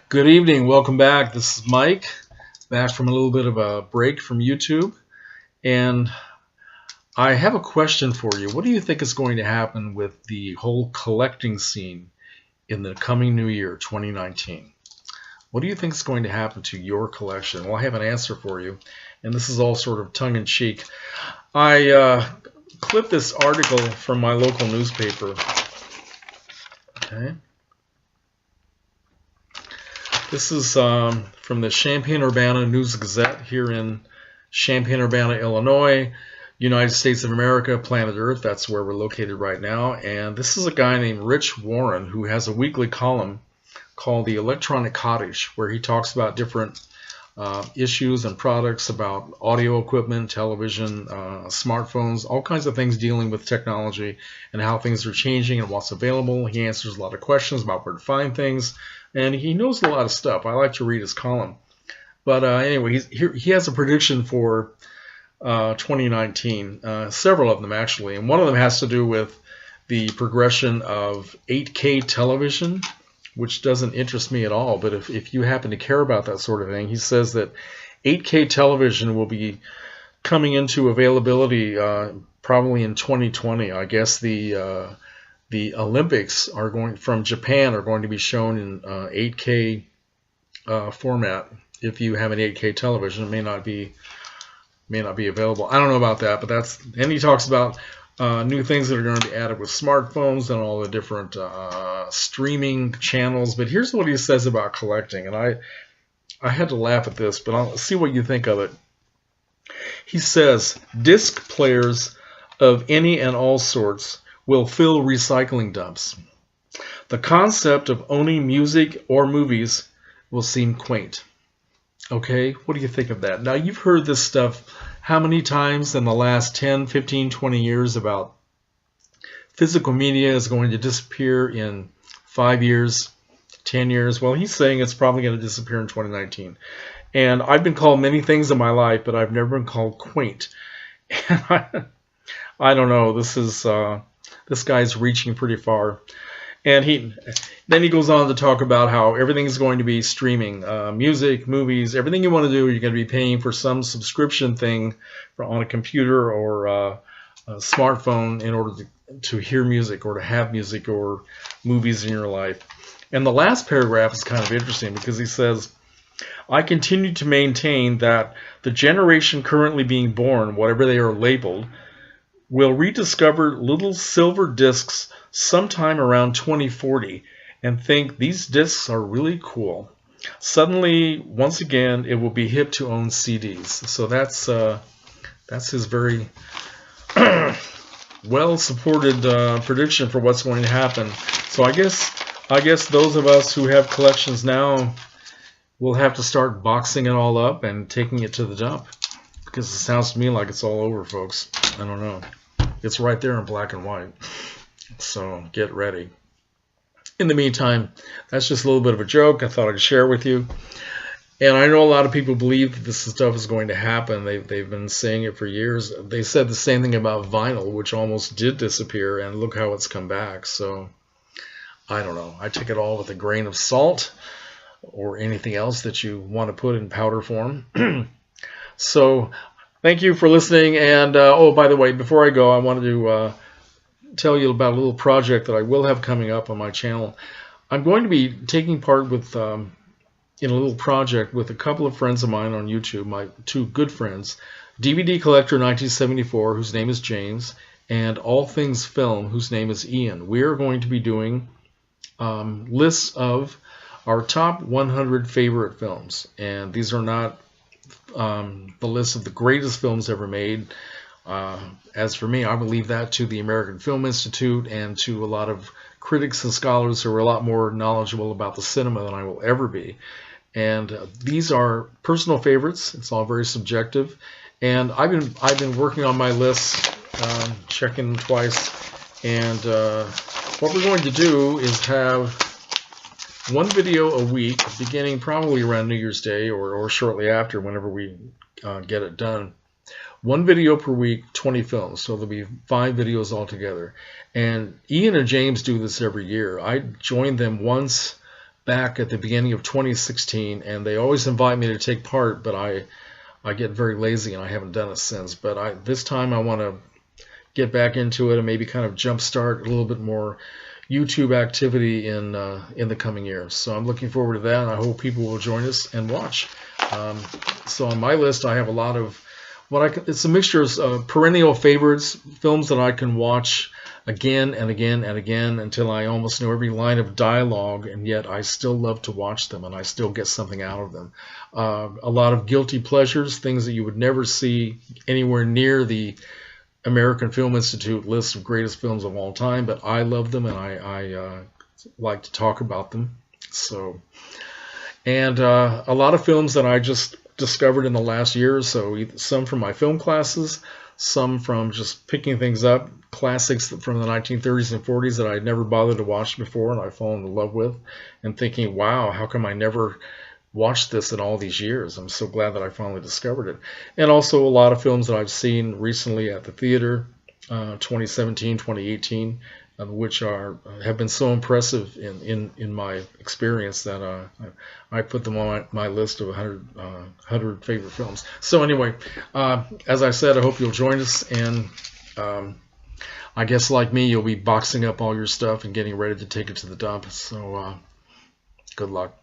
Good evening. Welcome back. This is Mike, back from a little bit of a break from YouTube. And I have a question for you. What do you think is going to happen with the whole collecting scene in the coming new year, 2019? What do you think is going to happen to your collection? Well, I have an answer for you, and this is all sort of tongue-in-cheek. I clipped this article from my local newspaper. Okay. This is from the Champaign-Urbana News-Gazette here in Champaign-Urbana, Illinois, United States of America, planet Earth. That's where we're located right now. And this is a guy named Rich Warren who has a weekly column called The Electronic Cottage, where he talks about different issues and products about audio equipment, television, smartphones, all kinds of things dealing with technology and how things are changing and what's available. He answers a lot of questions about where to find things, and he knows a lot of stuff. I like to read his column. But anyway, he has a prediction for 2019, several of them actually, and one of them has to do with the progression of 8K television, which doesn't interest me at all, but if you happen to care about that sort of thing, he says that 8K television will be coming into availability probably in 2020. I guess the Olympics are from Japan are going to be shown in 8K format. If you have an 8K television, it may not be available. I don't know about that, but and he talks about new things that are going to be added with smartphones and all the different streaming channels. But here's what he says about collecting, and I had to laugh at this, but I'll see what you think of it. He says, disc players of any and all sorts will fill recycling dumps. The concept of owning music or movies will seem quaint. Okay, what do you think of that? Now, you've heard this stuff how many times in the last 10, 15, 20 years about physical media is going to disappear in 5 years, 10 years. Well, he's saying it's probably going to disappear in 2019. And I've been called many things in my life, but I've never been called quaint. And I don't know. This guy's reaching pretty far. And then he goes on to talk about how everything's going to be streaming, music, movies, everything you want to do, you're going to be paying for some subscription thing on a computer or a smartphone in order to hear music or to have music or movies in your life. And the last paragraph is kind of interesting because he says, I continue to maintain that the generation currently being born, whatever they are labeled, will rediscover little silver discs sometime around 2040 and think these discs are really cool. Suddenly, once again, it will be hip to own CDs. So that's his very well-supported prediction for what's going to happen. So I guess those of us who have collections now will have to start boxing it all up and taking it to the dump, because it sounds to me like it's all over, folks. I don't know. It's right there in black and white. So get ready. In the meantime, that's just a little bit of a joke I thought I'd share with you. And I know a lot of people believe that this stuff is going to happen. They've been saying it for years. They said the same thing about vinyl, which almost did disappear, and look how it's come back. So I don't know. I take it all with a grain of salt or anything else that you want to put in powder form. So thank you for listening. And oh, by the way, before I go, I wanted to tell you about a little project that I will have coming up on my channel. I'm going to be taking part with in a little project with a couple of friends of mine on YouTube, my two good friends, DVD Collector 1974, whose name is James, and All Things Film, whose name is Ian. We are going to be doing lists of our top 100 favorite films, and these are not the list of the greatest films ever made. As for me, I would leave that to the American Film Institute and to a lot of critics and scholars who are a lot more knowledgeable about the cinema than I will ever be. And these are personal favorites. It's all very subjective. And I've been working on my list, checking them twice. And what we're going to do is have one video a week, beginning probably around New Year's Day or shortly after, whenever we get it done. One video per week, 20 films. So there'll be 5 videos altogether. And Ian and James do this every year. I joined them once back at the beginning of 2016, and they always invite me to take part, but I get very lazy and I haven't done it since. But this time I want to get back into it and maybe kind of jumpstart a little bit more YouTube activity in the coming year. So I'm looking forward to that, and I hope people will join us and watch. So on my list, I have a lot of it's a mixture of perennial favorites, films that I can watch again and again and again until I almost know every line of dialogue, and yet I still love to watch them and I still get something out of them. A lot of guilty pleasures, things that you would never see anywhere near the American Film Institute list of greatest films of all time, but I love them and I like to talk about them. So, and a lot of films that I just discovered in the last year or so, some from my film classes, some from just picking things up, classics from the 1930s and 40s that I'd never bothered to watch before and I've fallen in love with, and thinking, wow, how come I never watched this in all these years? I'm so glad that I finally discovered it. And also a lot of films that I've seen recently at the theater, 2017, 2018, which have been so impressive in my experience that I put them on my list of 100 favorite films. So anyway, as I said, I hope you'll join us, and I guess like me, you'll be boxing up all your stuff and getting ready to take it to the dump. So good luck.